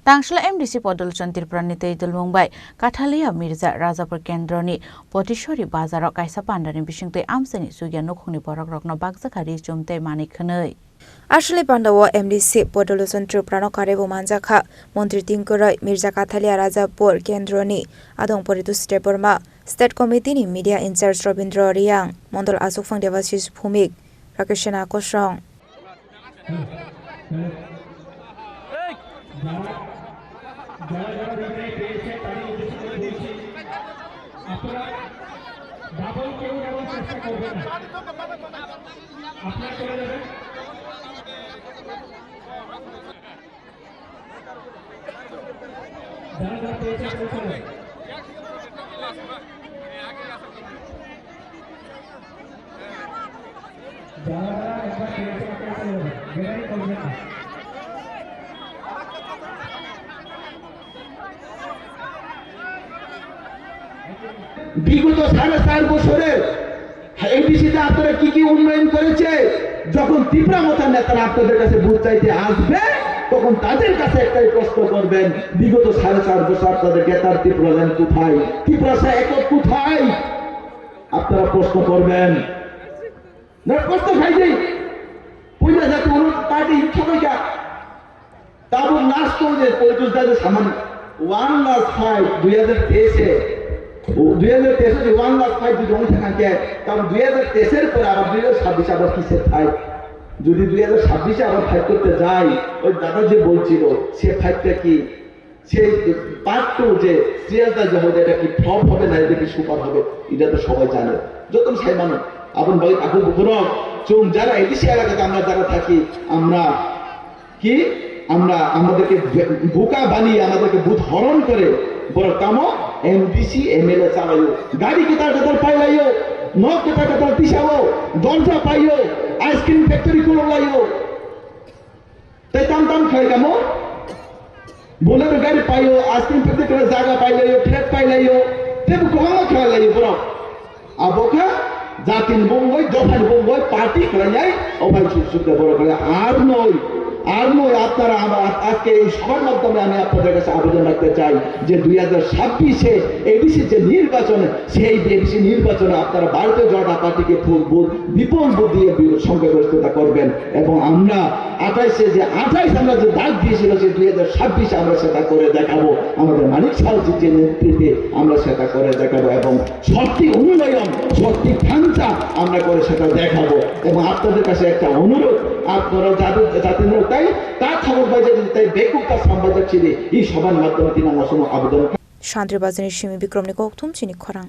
Tangsla MDC Podolchan Tirpranite Idul Mumbai, Katalia Mirza Rajapur Kendroni, Potishori Bazarok Kaisa Pandani Bishingte Amsani Suya Nokuni Borok Rokno Bagzakari Jumte Manikhanoi. Ashley Pandawa MDC Podolchan Tirprano Karebo Manjaka, Montri Tinkurai, Mirza Katalia Rajapur Kendroni, Adong Poritu Steporma, State Committee ni Media in Charge Robindro Riang, Mondol Asufang Devasis Pumik, Rakeshana Kosong. বিগত 4.5 বছরে এমডিসিতে আপনারা কি উন্নয়ন করেছে যখন তীব্রমতার নেতারা আপনাদের কাছে ভোট চাইতে আসবে তখন তাদের কাছে একটাই প্রশ্ন করবেন বিগত 4.5 বছর আপনাদের গেতার তীব্রলেন কোথায় তীব্রসা একক কোথায় আপনারা প্রশ্ন করবেন না প্রশ্ন খাইছেই পয়লা জাতি অনুরোধ পার্টি সবাইকা তাবু লাস্ট করে পরিচয় দাদা সামান্য 1 লাখ 5 2023 2023 যে 1 লাখ 5 যদি অংশ থাকে তাহলে 2023 এর পরে আবার 2026 আবার কিসের ফাইট যদি 2026 আবার ফাইট করতে যাই ওই দাদা যে বলছিল সে ফাইটটা কি সেই পার্ট 2 যে সিরিয়ালটা যে হবে এটা কি ফ্লপ হবে না এটা কি সুপার হবে এটা তো সবাই জানে যত সেই মানুষ আপন ভাই আপু বুকুরক চুম যারা এডিসি এলাকাতে আমরা যারা থাকি আমরা কি আমরা আমাদেরকে বোকা বানিয়ে আমাদেরকে বুধ হরণ করে বড় কামো এমডিসি এমএলএ চালাইও গাড়ি কেতার পাইলাইও নখ কেতার দিশাও দরজা পাইও আইসক্রিম ফ্যাক্টরি করে লাইও তাই দাম খাই কামো বোলেরো গাড়ি পাইও আইসক্রিম ফ্যাক্টরি করে জায়গা পাইলাইও ফ্ল্যাট পাইলাইও তেবু কোমা খাইলাইও বড় আবোকা জাতিন বঙ্গই দফান বঙ্গই পার্টি করে যায় ওভাই সুসুতে বড় করে আর নয় আপনারা আজকে এই সবার মাধ্যমে আমি আপনাদের কাছে আবেদন রাখতে চাই যে 2026-এ এডিসি যে নির্বাচনে সেই এডিসি নির্বাচনে আপনারা ভারতীয় জনতা পার্টিকে বিপুল ভোট দিয়ে সংখ্যাগরিষ্ঠতা করবেন এবং আমরা 28 আমরা যে ডাক দিয়েছিল যে 2026-এ আমরা সেটা করে দেখাবো আমাদের মানিক সাউজির নেতৃত্বে আমরা সেটা করে দেখাবো এবং সত্যি উন্নয়ন সত্যি ঢাঞ্চা আমরা করে সেটা দেখাবো এবং আপনাদের কাছে একটা অনুরোধ আপনারা যাদের তাই তা খবর বাজে তাই বেকুবটা সম্বাদক ছিল এই সবার মাধ্যমে তিনি আমার আবেদন শান্তিবাজারের সীমি বিক্রমনিক অক্তুম চিনি খরাং